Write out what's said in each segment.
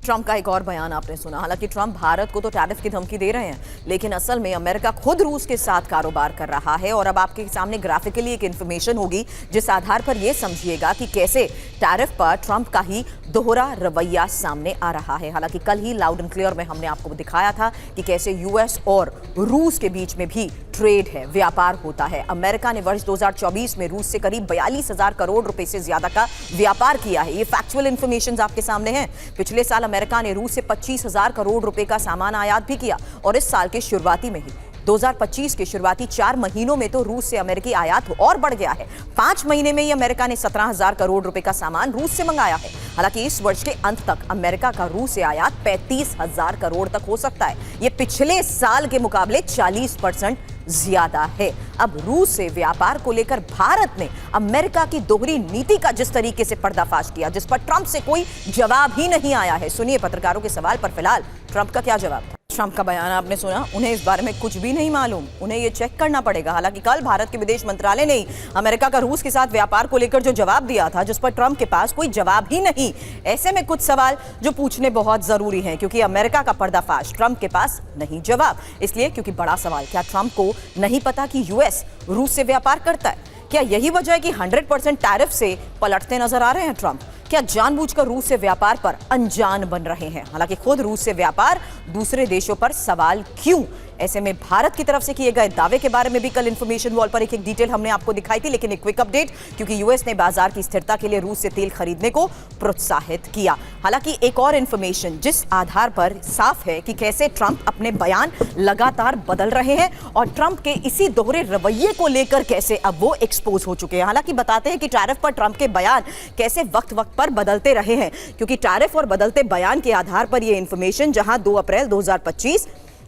Trump का एक और बयान आपने सुना। हालांकि ट्रंप भारत को तो टैरिफ की धमकी दे रहे हैं, लेकिन असल में अमेरिका खुद रूस के साथ कारोबार कर रहा है। और अब आपके सामने ग्राफिकली एक इंफॉर्मेशन होगी जिस आधार पर यह समझिएगा कि कैसे टैरिफ पर ट्रंप का ही दोहरा रवैया सामने आ रहा है। हालांकि कल ही लाउड एंड क्लियर में हमने आपको दिखाया था कि कैसे यूएस और रूस के बीच में भी ट्रेड है, व्यापार होता है। अमेरिका ने वर्ष 2024 में रूस से करीब 42,000 करोड़ रुपए से ज्यादा का व्यापार किया है। ये फैक्चुअल इंफॉर्मेशन आपके सामने है। पिछले साल अमेरिका ने रूस से 25,000 करोड़ रुपए का सामान आयात भी किया और इस साल के शुरुआती में ही 2025 के शुरुआती 4 महीनों में तो रूस से अमेरिकी आयात और बढ़ गया है। 5 महीने में ही अमेरिका ने 17,000 करोड़ रुपए का सामान रूस से मंगाया है। हालांकि इस वर्ष के अंत तक अमेरिका का रूस से आयात 35,000 करोड़ तक हो सकता है। यह पिछले साल के मुकाबले 40% ज्यादा है। अब रूस से व्यापार को लेकर भारत ने अमेरिका की दोहरी नीति का जिस तरीके से पर्दाफाश किया, जिस पर ट्रंप से कोई जवाब ही नहीं आया है। सुनिए पत्रकारों के सवाल पर फिलहाल ट्रंप का क्या जवाब था। ट्रंप का बयान आपने सुना। उन्हें इस बारे में कुछ भी नहीं मालूम, उन्हें यह चेक करना पड़ेगा। हालांकि कल भारत के विदेश मंत्रालय ने अमेरिका का रूस के साथ व्यापार को लेकर जो जवाब दिया था, जिस पर ट्रंप के पास कोई जवाब ही नहीं। ऐसे में कुछ सवाल जो पूछने बहुत जरूरी हैं, क्योंकि अमेरिका का पर्दाफाश, ट्रंप के पास नहीं जवाब। इसलिए क्योंकि बड़ा सवाल, क्या ट्रंप को नहीं पता कि यूएस रूस से व्यापार करता है? क्या यही वजह है कि 100% टैरिफ से पलटते नजर आ रहे हैं ट्रंप? क्या जानबूझकर रूस से व्यापार पर अनजान बन रहे हैं? हालांकि खुद रूस से व्यापार, दूसरे देशों पर सवाल क्यों? ऐसे में भारत की तरफ से किए गए दावे के बारे में भी कल इंफॉर्मेशन वॉल पर एक डिटेल हमने आपको दिखाई थी। लेकिन एक क्विक अपडेट, क्योंकि यूएस ने बाजार की स्थिरता के लिए रूस से तेल खरीदने को प्रोत्साहित किया। हालांकि एक और इंफॉर्मेशन जिस आधार पर साफ है कि कैसे ट्रंप अपने बयान लगातार बदल रहे हैं और ट्रंप के इसी दोहरे रवैये को लेकर कैसे अब वो एक्सपोज हो चुके हैं। हालांकि बताते हैं कि टैरिफ पर ट्रंप के बयान कैसे वक्त वक्त पर बदलते रहे हैं, क्योंकि टैरिफ और बदलते बयान के आधार पर यह इंफॉर्मेशन, जहां 2 अप्रैल 2025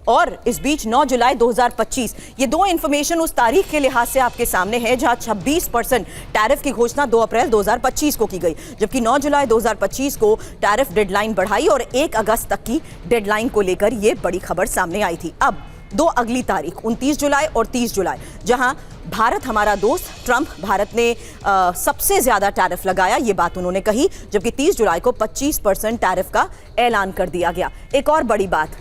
और इस बीच 9 जुलाई 2025, ये दो इंफॉर्मेशन उस तारीख के लिहाज से आपके सामने है जहां 26% टैरिफ की घोषणा 2 अप्रैल 2025 को की गई, जबकि 9 जुलाई 2025 को टैरिफ डेडलाइन बढ़ाई और 1 अगस्त तक की डेडलाइन को लेकर यह बड़ी खबर सामने आई थी। अब 2 अगली तारीख 29 जुलाई और 30 जुलाई, जहां भारत हमारा दोस्त, ट्रंप भारत ने सबसे ज्यादा टैरिफ लगाया, ये बात उन्होंने कही, जबकि 30 जुलाई को 25% टैरिफ का ऐलान कर दिया गया। एक और बड़ी बात,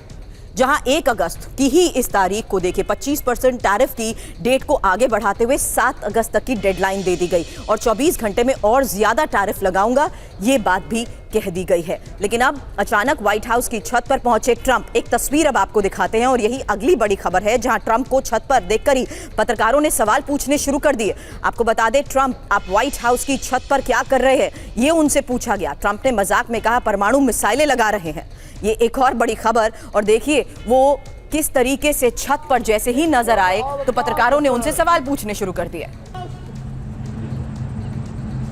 जहां 1 अगस्त की ही इस तारीख को देखिए 25% टैरिफ की डेट को आगे बढ़ाते हुए 7 अगस्त तक की डेडलाइन दे दी गई और 24 घंटे में और ज्यादा टैरिफ लगाऊंगा, ये बात भी कह दी गई है। लेकिन अब अचानक व्हाइट हाउस की छत पर पहुंचे ट्रंप। एक तस्वीर अब आपको दिखाते हैं और यही अगली बड़ी खबर है, जहां ट्रंप को छत पर देखकर ही पत्रकारों ने सवाल पूछने शुरू कर दिए। आपको बता दें, ट्रंप आप व्हाइट हाउस की छत पर क्या कर रहे हैं, ये उनसे पूछा गया। ट्रंप ने मजाक में कहा परमाणु मिसाइलें लगा रहे हैं। ये एक और बड़ी खबर, और देखिए वो किस तरीके से छत पर जैसे ही नजर आए तो पत्रकारों ने उनसे सवाल पूछने शुरू कर दिए।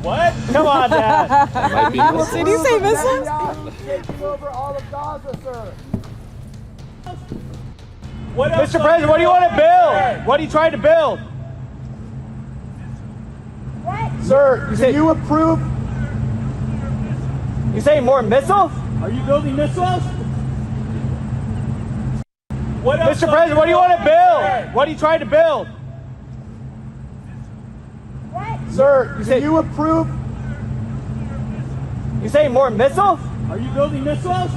What? Come on, Dad. Did you say missiles? Taking over all of Gaza, sir. Mr. President, what do you want to build? What are you trying to build? What? Sir, Do you approve? You saying more missiles? Are you building missiles? Mr. President, what do you want to build? What are you trying to build? What? Sir, Do you approve? You saying more missiles? Are you building missiles?